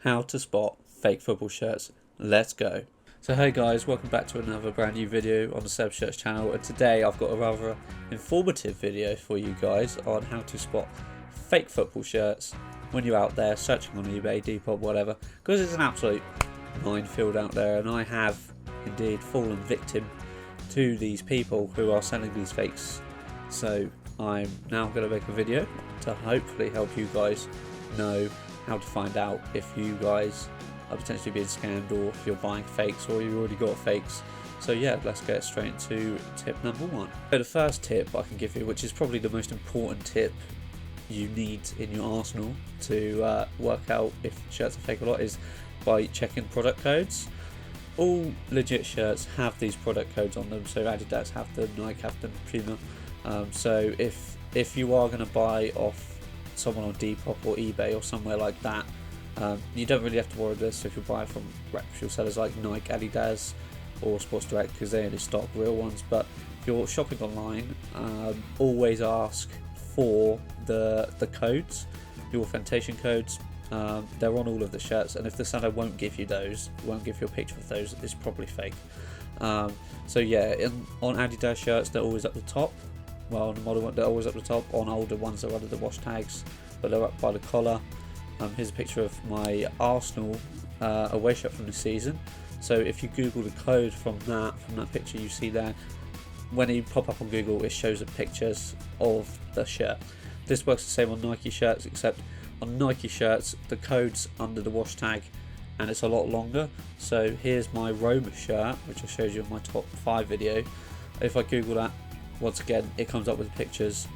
how to spot fake football shirts. Let's go. So hey guys, welcome back to another brand new video on the Seb Shirts channel, and today I've got a rather informative video for you guys on how to spot fake football shirts when you're out there searching on eBay, Depop, whatever, because it's an absolute minefield out there, and I have indeed fallen victim to these people who are selling these fakes. So I'm now going to make a video to hopefully help you guys know how to find out if you guys are potentially being scammed, or if you're buying fakes, or you've already got fakes. So yeah, let's get straight into tip number one. So the first tip I can give you, which is probably the most important tip you need in your arsenal to work out if shirts are fake or not, is by checking product codes. All legit shirts have these product codes on them, so Adidas have them, Nike have them, Puma. So if you are going to buy off someone on Depop or eBay or somewhere like that, you don't really have to worry about this if you buy from reputable sellers like Nike, Adidas or Sports Direct, because they only stock real ones. But if you're shopping online, always ask for the codes, the authentication codes. They're on all of the shirts, and if the seller won't give you those, won't give you a picture of those, it's probably fake. So yeah, on Adidas shirts they're always at the top. Well, on the model one they're always at the top. On older ones they're under the wash tags, but they're up by the collar. Here's a picture of my Arsenal away shirt from the season. So if you Google the code from that picture you see there, when you pop up on Google it shows the pictures of the shirt. This works the same on Nike shirts, except on Nike shirts the code's under the wash tag and it's a lot longer. So here's my Roma shirt, which I showed you in my top 5 video. If I Google that, once again it comes up with pictures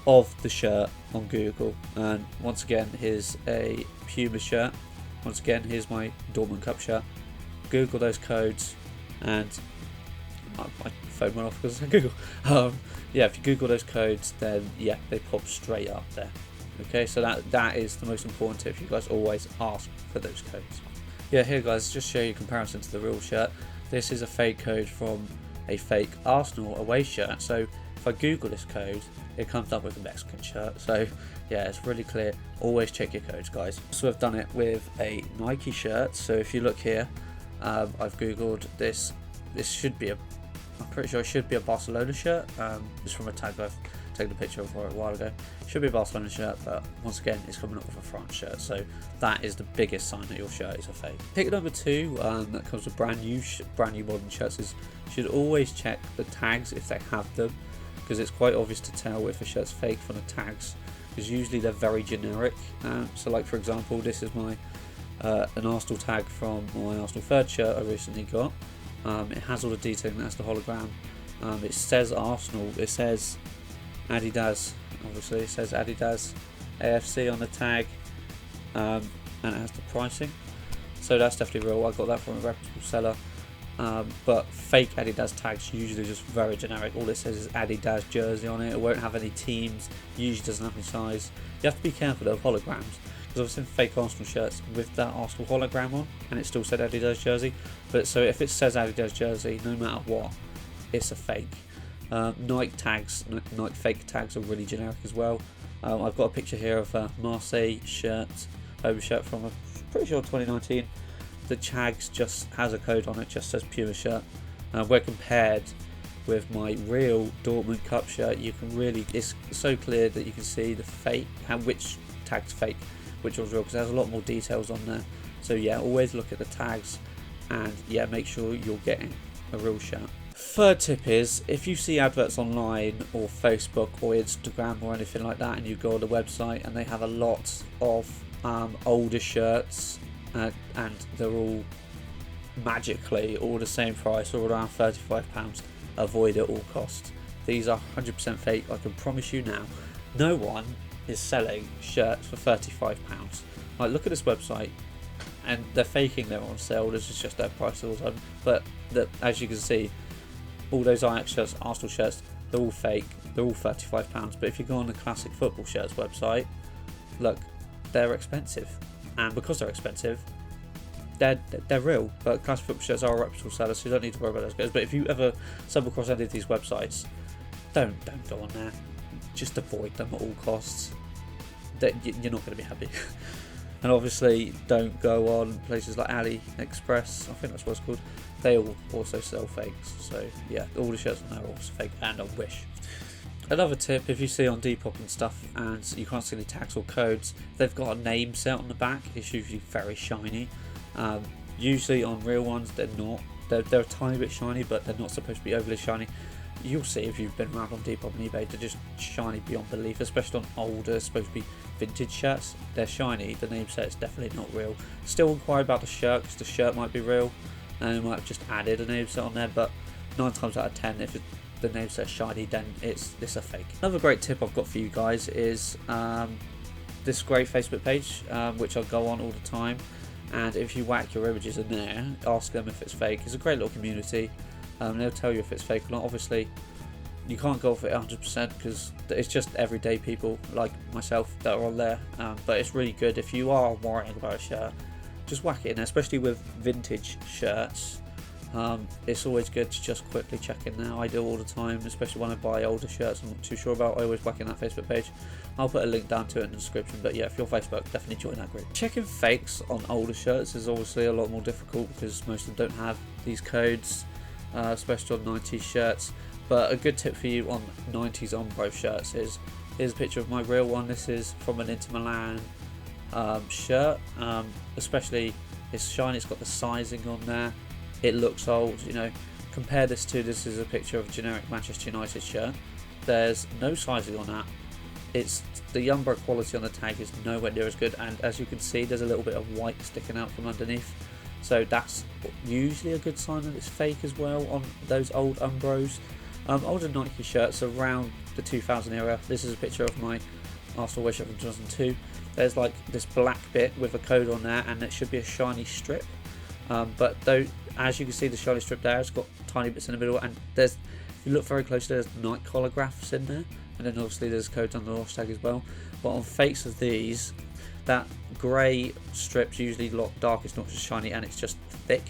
of the shirt on Google. And once again, here's a Puma shirt. Once again, here's my Dortmund Cup shirt. Google those codes, and my phone went off because I Google. Yeah, if you Google those codes, then yeah, they pop straight up there. Okay, so that is the most important tip. You guys always ask for those codes. Yeah, here guys, just show you a comparison to the real shirt. This is a fake code from a fake Arsenal away shirt. So if I Google this code, it comes up with a Mexican shirt. So yeah, it's really clear. Always check your codes, guys. So I've done it with a Nike shirt. So if you look here, I've Googled this. This should be I'm pretty sure it should be a Barcelona shirt. It's from a tag I've taken a picture of for it a while ago. It should be a Barcelona shirt, but once again, it's coming up with a France shirt. So that is the biggest sign that your shirt is a fake. Tip number 2, that comes with brand new modern shirts, is you should always check the tags if they have them, because it's quite obvious to tell if a shirt's fake from the tags, because usually they're very generic. So like for example, this is my an Arsenal tag from my Arsenal third shirt I recently got. It has all the detailing, that's the hologram. It says Arsenal, it says Adidas, obviously it says Adidas AFC on the tag, and it has the pricing, so that's definitely real. I got that from a reputable seller. But fake Adidas tags usually just very generic. All it says is Adidas jersey on it. It won't have any teams, usually doesn't have any size. You have to be careful of holograms, because I've seen fake Arsenal shirts with that Arsenal hologram on and it still said Adidas jersey. But so if it says Adidas jersey, no matter what, it's a fake. Nike tags, Nike fake tags are really generic as well. I've got a picture here of a Marseille shirt, home shirt from pretty sure 2019. The tags just has a code on it, just says Puma shirt. Where compared with my real Dortmund Cup shirt, you can really, it's so clear that you can see the fake, which tag's fake, which one's real, because there's a lot more details on there. So yeah, always look at the tags, and yeah, make sure you're getting a real shirt. Third tip is, if you see adverts online or Facebook or Instagram or anything like that, and you go on the website and they have a lot of older shirts, and they're all magically all the same price, or around £35, avoid at all costs. These are 100% fake, I can promise you now. No one is selling shirts for £35. Like, look at this website, and they're faking they're on sale. This is just their price all the time. But as you can see, all those Ajax shirts, Arsenal shirts, they're all fake. They're all £35. But if you go on the Classic Football Shirts website, look, they're expensive. And because they're expensive, they're real. But Classic Football Shirts are a reputable seller, so you don't need to worry about those guys. But if you ever stumble across any of these websites, don't go on there. Just avoid them at all costs. You're not going to be happy. And obviously don't go on places like AliExpress, I think that's what it's called. They all also sell fakes. So yeah, all the shirts on there are also fake, and on Wish. Another tip, if you see on Depop and stuff and you can't see any tags or codes, they've got a name set on the back. It's usually very shiny. Usually on real ones they're not. They're a tiny bit shiny, but they're not supposed to be overly shiny. You'll see if you've been around on Depop and eBay, they're just shiny beyond belief, especially on older, supposed to be vintage shirts. They're shiny, the name set is definitely not real. Still inquire about the shirt, because the shirt might be real and they might have just added a name set on there, but 9 times out of 10 if the name set's shiny, then it's a fake. Another great tip I've got for you guys is this great Facebook page, which I go on all the time, and if you whack your images in there, ask them if it's fake. It's a great little community. They'll tell you if it's fake or not. Obviously you can't go for it 100% because it's just everyday people like myself that are on there, but it's really good if you are worrying about a shirt, just whack it in there, especially with vintage shirts. It's always good to just quickly check in now. I do all the time, especially when I buy older shirts I'm not too sure about. I always whack in that Facebook page. I'll put a link down to it in the description, but yeah, if you're Facebook, definitely join that group. Checking fakes on older shirts is obviously a lot more difficult because most of them don't have these codes, especially on 90s shirts. But a good tip for you on 90s Umbro shirts is, here's a picture of my real one. This is from an Inter Milan shirt, especially it's shiny, it's got the sizing on there. It looks old, you know. Compare this is a picture of a generic Manchester United shirt. There's no sizing on that. It's the Umbro quality on the tag is nowhere near as good, and as you can see, there's a little bit of white sticking out from underneath. So that's usually a good sign that it's fake as well on those old Umbros. Older Nike shirts around the 2000 era. This is a picture of my Arsenal away shirt from 2002. There's like this black bit with a code on there, and it should be a shiny strip. But though, as you can see, the shiny strip there, it's got tiny bits in the middle, and there's, if you look very closely, there's Nike holographs in there, and then obviously there's codes on the wash tag as well. But on fakes of these, that grey strip's usually a lot darker, it's not just shiny, and it's just thick.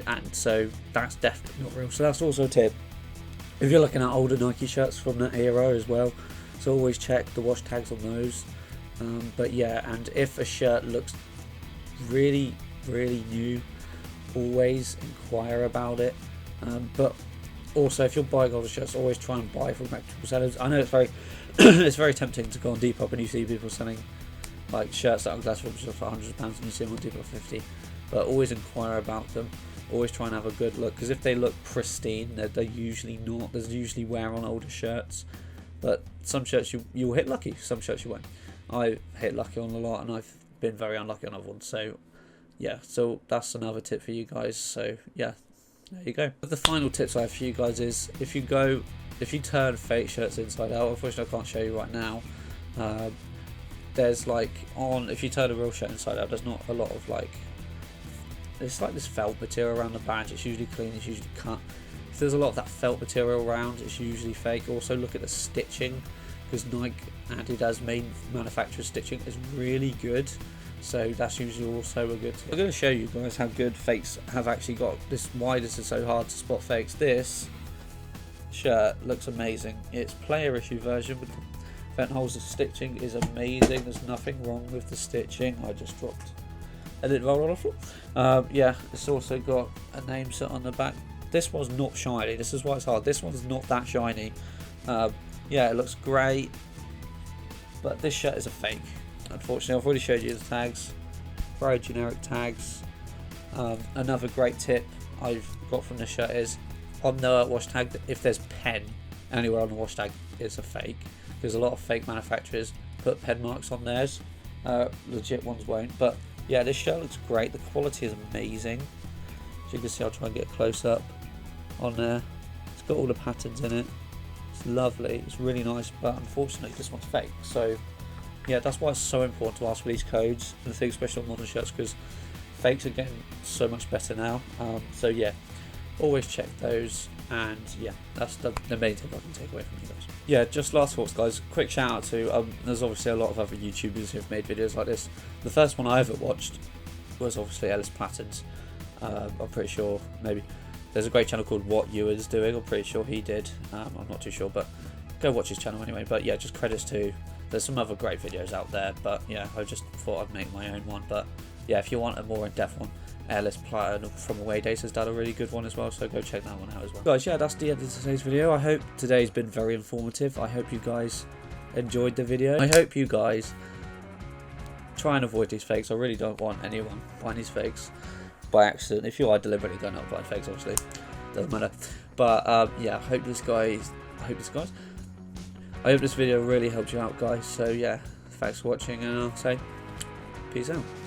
And so that's definitely not real. So that's also a tip if you're looking at older Nike shirts from that era as well. So always check the wash tags on those. But yeah, and if a shirt looks really new, always inquire about it. But also, if you're buying older shirts, always try and buy from reputable sellers. I know it's very it's very tempting to go on Depop and you see people selling like shirts that are glass for £100 and you see them on Depop for 50, but always inquire about them. Always try and have a good look, because if they look pristine, they're usually not. There's usually wear on older shirts, but some shirts you'll hit lucky, some shirts you won't. I hit lucky on a lot, and I've been very unlucky on other ones. So yeah, so that's another tip for you guys. So yeah, there you go. But the final tips I have for you guys is if you turn fake shirts inside out, unfortunately I can't show you right now. There's like if you turn a real shirt inside out, there's not a lot of like, it's like this felt material around the badge. It's usually clean, it's usually cut. If there's a lot of that felt material around, it's usually fake. Also look at the stitching, because Nike Adidas main manufacturer stitching is really good. So that's usually also a good tip. I'm going to show you guys how good fakes have actually got. Why this is so hard to spot fakes. This shirt looks amazing. It's player issue version with the vent holes. The stitching is amazing. There's nothing wrong with the stitching. I just dropped a little roll on the floor. Yeah, it's also got a name set on the back. This one's not shiny. This is why it's hard. This one's not that shiny. Yeah, it looks great, but this shirt is a fake. Unfortunately, I've already showed you the tags. Very generic tags. Another great tip I've got from this shirt is on the wash tag, if there's pen anywhere on the wash tag, it's a fake. Because a lot of fake manufacturers put pen marks on theirs. Legit ones won't. But yeah, this shirt looks great. The quality is amazing. As you can see, I'll try and get a close up on there. It's got all the patterns in it. It's lovely. It's really nice. But unfortunately, this one's fake. So yeah, that's why it's so important to ask for these codes and things, especially on modern shirts, because fakes are getting so much better now. So yeah, always check those, and yeah, that's the main tip I can take away from you guys. Yeah, just last thoughts, guys. Quick shout out to there's obviously a lot of other YouTubers who've made videos like this. The first one I ever watched was obviously Ellis Plattons. I'm pretty sure maybe there's a great channel called What Ewan's Doing. I'm pretty sure he did. I'm not too sure, but go watch his channel anyway. But yeah, just credits to There's some other great videos out there, but yeah, I just thought I'd make my own one. But yeah, if you want a more in-depth one, Airless Platinum from Away Days has done a really good one as well, so go check that one out as well. Guys, yeah, that's the end of today's video. I hope today's been very informative. I hope you guys enjoyed the video. I hope you guys try and avoid these fakes. I really don't want anyone buying these fakes by accident. If you are deliberately going out buying fakes, obviously doesn't matter. But yeah, I hope this video really helped you out, guys. So yeah, thanks for watching, and I'll say peace out.